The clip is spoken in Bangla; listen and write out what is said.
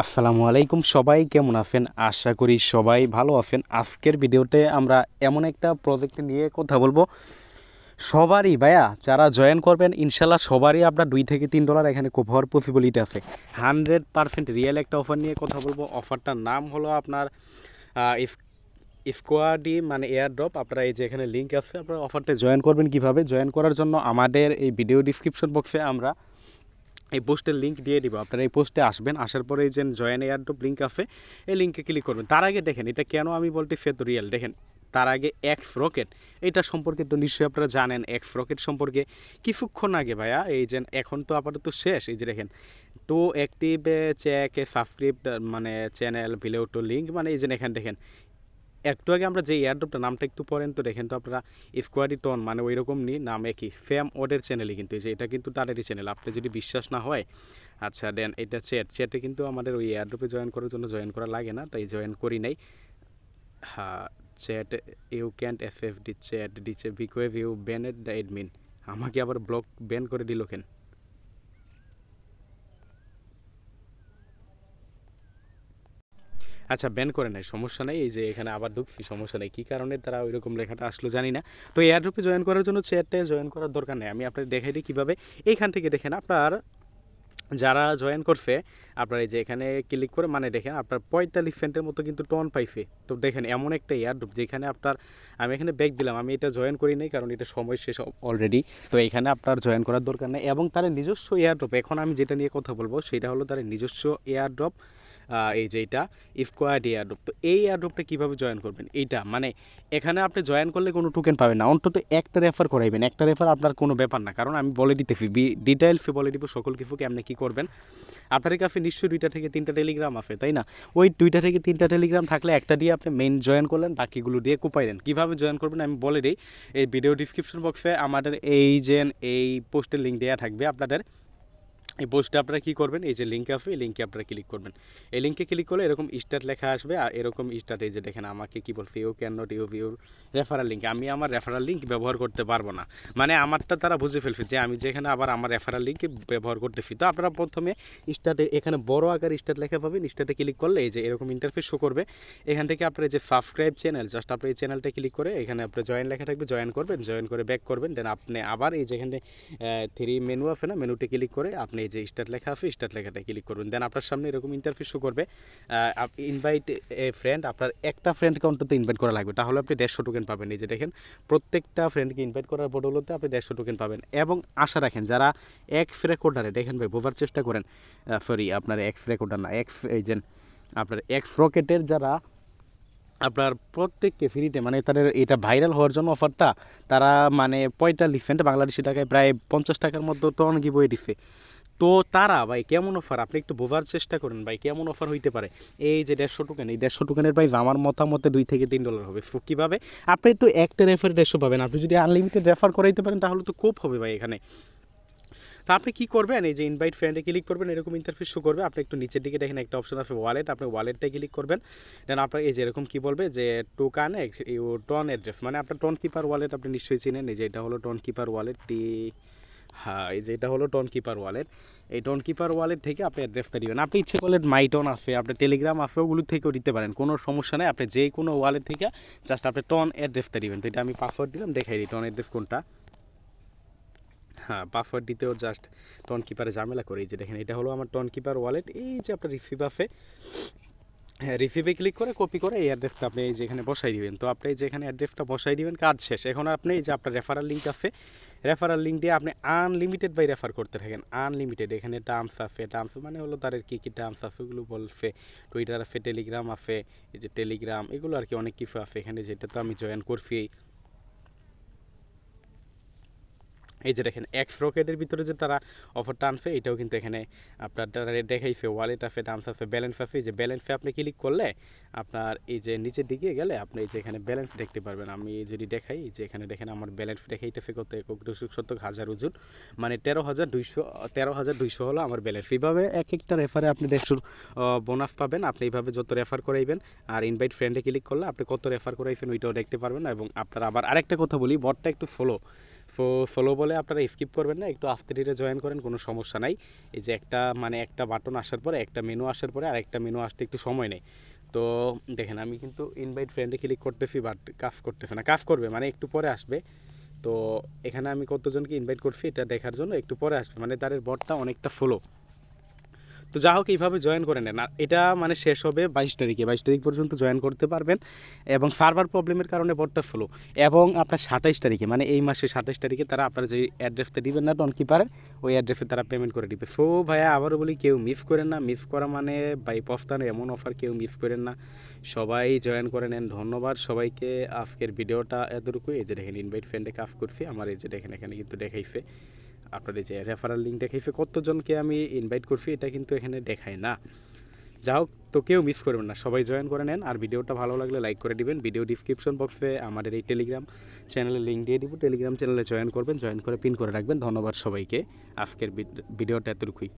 আসসালামু আলাইকুম, সবাই কেমন আছেন? আশা করি সবাই ভালো আছেন। আজকের ভিডিওতে আমরা এমন একটা প্রজেক্ট নিয়ে কথা বলবো। সবারই ভাইয়া যারা জয়েন করবেন ইনশাল্লাহ সবারই আপনার $2 থেকে $3 এখানে কোপ হওয়ার পসিবিলিটি আছে। 100% রিয়েল একটা অফার নিয়ে কথা বলবো। অফারটার নাম হলো আপনার স্কোয়াডি মানে এয়ারড্রপ। আপনারা এই যে এখানে লিঙ্ক আছে, আপনারা অফারটা জয়েন করবেন। কিভাবে জয়েন করার জন্য আমাদের এই ভিডিও ডিসক্রিপশন বক্সে আমরা এই পোস্টের লিঙ্ক দিয়ে দিব। আপনারা এই পোস্টে আসবেন, আসার পরে এই যে জয়েন এয়ারড্রপ লিঙ্ক আছে, এই লিঙ্কে ক্লিক করবেন। তার আগে দেখেন এটা কেন আমি বলতেছি তো রিয়েল, দেখেন তার আগে এক্স রকেট এটা সম্পর্কে তো নিশ্চয়ই আপনারা জানেন। এক্স রকেট সম্পর্কে কিছুক্ষণ আগে ভাইয়া এই যে এখন তো আপাতত শেষ, এই যে দেখেন টু অ্যাক্টিভ চেক সাবস্ক্রিপ্ট মানে চ্যানেল ভিলেও টু লিঙ্ক, মানে এই যে এখানে দেখেন একটু আগে আমরা যে এয়ারড্রপটা নামটা একটু পড়েন তো দেখেন তো আপনারা স্কোয়াডি টন মানে ওই রকম নি নাম একই ফ্যাম ওডের চ্যানেলই, কিন্তু যে এটা কিন্তু তাদেরই চ্যানেল। আপনি যদি বিশ্বাস না হয় আচ্ছা দেন এটা চ্যাটে কিন্তু আমাদের ওই এয়ারড্রপে জয়েন করার জন্য জয়েন করা লাগে না, তাই জয়েন করি নাই। হ্যাঁ চ্যাট ইউ ক্যান্ট এফএফডি চ্যাট ডিচে বিকোয়েভ ইউ ব্যানেড দ্য অ্যাডমিন। আমাকে আবার ব্লক ব্যান করে দিল কেন? আচ্ছা ব্যান করে নাই, সমস্যা নেই। এই যে এখানে আবার ঢুকছি, সমস্যা নেই। কী কারণে তারা ওই রকম লেখাটা আসলো জানি না। তো এয়ারড্রপে জয়েন করার জন্য চ্যাটে জয়েন করার দরকার নেই, আমি আপনাকে দেখাই দিই কীভাবে। এইখান থেকে দেখেন আপনার যারা জয়েন করছে আপনার এই যে এখানে ক্লিক করে মানে দেখেন আপনার 45 সেন্টের মতো কিন্তু টন পাইছে। তো দেখেন এমন একটা এয়ারড্রপ যেখানে আপনার আমি এখানে ব্যাক দিলাম, আমি এটা জয়েন করি নাই কারণ এটা সময় শেষ অলরেডি। তো এখানে আপনার জয়েন করার দরকার নেই। এবং তার নিজস্ব এয়ারড্রপ, এখন আমি যেটা নিয়ে কথা বলবো সেটা হলো তার নিজস্ব এয়ারড্রপ, এই যে এটা স্কোয়াড এয়ারড্রপ। তো এই এয়ারড্রপটা কীভাবে জয়েন করবেন এইটা মানে এখানে আপনি জয়েন করলে কোনো টোকেন পাবেন না, অন্তত একটা রেফার করাইবেন। একটা রেফার আপনার কোনো ব্যাপার না, কারণ আমি বলে দিতেছি ডিটেলসে বলে দিব সকল কিছু কেমনে কী করবেন। আপনার কাছে নিশ্চয়ই 2টা থেকে 3টা টেলিগ্রাম আছে তাই না? ওই 2টা থেকে 3টা টেলিগ্রাম থাকলে একটা দিয়ে আপনি মেইন জয়েন করলেন, বাকিগুলো দিয়ে কোপাইলেন। কীভাবে জয়েন করবেন আমি বলে দিই। এই ভিডিও ডিসক্রিপশন বক্সে আমাদের এই পোস্টের লিঙ্ক দেওয়া থাকবে। আপনাদের এই পোস্টে আপনারা কী করবেন, এই যে লিঙ্ক আছে এই লিঙ্কে আপনারা ক্লিক করবেন। এই লিঙ্কে ক্লিক করলে এরকম স্টার্ট লেখা আসবে, আর এরকম স্টার্ট এই যে দেখেন আমাকে কী বলছে you can not your referral link. আমি আমার রেফারাল লিঙ্ক ব্যবহার করতে পারবো না, মানে আমারটা তারা বুঝে ফেলছে যে আমি যেখানে আবার আমার রেফারাল লিঙ্ক ব্যবহার করতেছি। তো আপনারা প্রথমে স্টার্টে এখানে বড় আকার স্টার্ট লেখা পাবেন, স্টার্টে ক্লিক করলে এই যে এরকম ইন্টারফেস শো করবে। এখান থেকে আপনার যে সাবস্ক্রাইব চ্যানেল, জাস্ট আপনি এই চ্যানেলটা ক্লিক করে এখানে আপনার জয়েন লেখা থাকবে, জয়েন করবেন, জয়েন করে ব্যাক করবেন। দেন আপনি আবার এই যেখানে 3 মেনু আছে না, মেনুতে ক্লিক করে আপনি এই যে স্টার্ট লেখা আছে স্টার্ট লেখাটা ক্লিক করবেন। দেন আপনার সামনে এরকম ইন্টারফেস শো করবে, ইনভাইট এ ফ্রেন্ড। আপনার একটা ফ্রেন্ডকে অন্তত ইনভাইট করা লাগবে, তাহলে আপনি 150 টোকেন পাবেন। এই যে দেখেন প্রত্যেকটা ফ্রেন্ডকে ইনভাইট করার বদৌলতে আপনি 150 টোকেন পাবেন। এবং আশা রাখেন যারা এক্স রেকর্ডারে দেখেন ভাই বোঝার চেষ্টা করেন, সরি আপনার এক্স রেকর্ডার না, এক্স এই যে আপনার এক্স রকেটের যারা আপনার প্রত্যেককে ফ্রিতে মানে তাদের এটা ভাইরাল হওয়ার জন্য অফারটা তারা মানে 45 সেন্ট বাংলাদেশি টাকায় প্রায় 50 টাকার মতো টন গিভওয়ে দিচ্ছে। তো তারা ভাই কেমন অফার আপনি একটু বোঝার চেষ্টা করেন ভাই, কেমন অফার হইতে পারে। এই যে 150 টোকেন, এই 150 টোকেনের প্রাইস আমার মতামতে $2 থেকে $3 হবে। কীভাবে আপনি তো একটা রেফার 150 পাবেন, আপনি যদি আনলিমিটেড রেফার করাইতে পারেন তাহলে তো খুব হবে ভাই এখানে। তো আপনি কী করবেন, এই যে ইনভাইট ফ্রেন্ডে ক্লিক করবেন, এরকম ইন্টারফেস শো করবে। আপনি একটু নিচের দিকে দেখেন একটা অপশন আছে ওয়ালেট, আপনি ওয়ালেটটায় ক্লিক করবেন। দেন আপনার এই যে এরকম কী বলবে যে to connect you ton address, মানে আপনার টন কিপার ওয়ালেট আপনি নিশ্চয়ই চিনেন। এই যে এটা হলো টন কিপার ওয়ালেট হ্যাঁ এই যে এটা হলো টন কিপার ওয়ালেট। এই টন কিপার ওয়ালেট থেকে আপনি অ্যাড্রেসটা দিবেন। আপনি ইচ্ছে করলে মাইটন আছে, আপনার টেলিগ্রাম আছে, ওগুলো থেকেও দিতে পারেন, কোনো সমস্যা নেই। আপনি যে কোনো ওয়ালেট থেকে জাস্ট আপনি টন অ্যাড্রেসটা দিবেন। তো এটা আমি পাসওয়ার্ড দিলাম, দেখাই দিই টন অ্যাড্রেস কোনটা। হ্যাঁ পাসওয়ার্ড দিতেও জাস্ট টন কিপারে ঝামেলা করে। এই যে দেখেন এটা হলো আমার টন কিপার ওয়ালেট। এই যে আপনার রিসিভ আছে, হ্যাঁ রিসিভে ক্লিক করে কপি করে এই অ্যাড্রেসটা আপনি এই যেখানে বসাই দিবেন। তো আপনি যেখানে অ্যাড্রেসটা বসাই দিবেন কাজ শেষ। এখন আপনি এই যে আপনার রেফারাল লিঙ্ক আছে, রেফারাল লিঙ্ক দিয়ে আপনি আনলিমিটেড বাই রেফার করতে থাকেন। আনলিমিটেড এখানে টার্মস আছে, টার্মস মানে হলো তাদের কী কী টার্মস আছে ওগুলো বলছে। টুইটার আছে, টেলিগ্রাম আছে, এই যে টেলিগ্রাম এগুলো আর কি অনেক কিছু আছে এখানে, যেটা তো আমি জয়েন করছি। এই যে দেখেন এক্স রকেটের ভিতরে যে তারা অফারটা আনছে এটাও কিন্তু এখানে আপনার দেখাইছে, ওয়ালেট আছে, টার্মস আছে, ব্যালেন্স আছে। এই যে ব্যালেন্সে আপনি ক্লিক করলে আপনার এই যে নিচের দিকে গেলে আপনি এই যে এখানে ব্যালেন্স দেখতে পারবেন। আমি যদি দেখাই যে এখানে দেখেন আমার ব্যালেন্স দেখাইতেছে কত 61,000 ওজন, মানে 13,200 হলো আমার ব্যালেন্স। এইভাবে এক একটা রেফারে আপনি 150 বোনাস পাবেন। আপনি এইভাবে যত রেফার করাইবেন আর ইনভাইট ফ্রেন্ডে ক্লিক করলে আপনি কত রেফার করাইছেন ওইটাও দেখতে পারবেন। এবং আপনার আবার আরেকটা কথা বলি, বটটা একটু ফলো বলে আপনারা স্কিপ করবেন না, একটু আস্তে ধীরে জয়েন করেন, কোনো সমস্যা নাই। এই যে একটা বাটন আসার পরে, একটা মেনু আসার পরে আরেকটা মেনু আসতে একটু সময় নেয়। তো দেখেন আমি কিন্তু ইনভাইট ফ্রেন্ডে ক্লিক করতেছি, বাট কাজ করতেছে না। কাজ করবে মানে একটু পরে আসবে। তো এখানে আমি কতজনকে ইনভাইট করছি এটা দেখার জন্য একটু পরে আসবে, মানে তাদের বটটা অনেকটা ফলো। তো যা হোক এইভাবে জয়েন করে নেন। আর এটা মানে শেষ হবে 22 তারিখে, 22 তারিখ পর্যন্ত জয়েন করতে পারবেন। এবং সার্ভার প্রবলেমের কারণে বটটা ফলো। এবং আপনার 27 তারিখে মানে এই মাসে 27 তারিখে তারা আপনার যে অ্যাড্রেসটা দিবেন না ডন কিপারের, ওই অ্যাড্রেসে তারা পেমেন্ট করে দিবে। সো ভাইয়া আবারও বলি, কেউ মিস করেন না। মিস করা মানে বাই পস্তানো এমন অফার কেউ মিস করেন না, সবাই জয়েন করে নেন। ধন্যবাদ সবাইকে। আজকের ভিডিওটা এতটুকুই। এই যে দেখেন ইনভাইট ফ্রেন্ডে কাজ করছি আমার, এই যে দেখেন এখানে কিন্তু দেখাইছে আপনার এই যে রেফারেল লিঙ্ক দেখাইছে কতজনকে আমি ইনভাইট করছি, এটা কিন্তু এখানে দেখায় না। যা হোক, তো কেউ মিস করবেন না, সবাই জয়েন করে নেন। আর ভিডিওটা ভালো লাগলে লাইক করে দিবেন। ভিডিও ডিসক্রিপশন বক্সে আমাদের এই টেলিগ্রাম চ্যানেলের লিঙ্ক দিয়ে দিব, টেলিগ্রাম চ্যানেলে জয়েন করবেন, জয়েন করে পিন করে রাখবেন। ধন্যবাদ সবাইকে। আজকের ভিডিওটা এতটুকুই।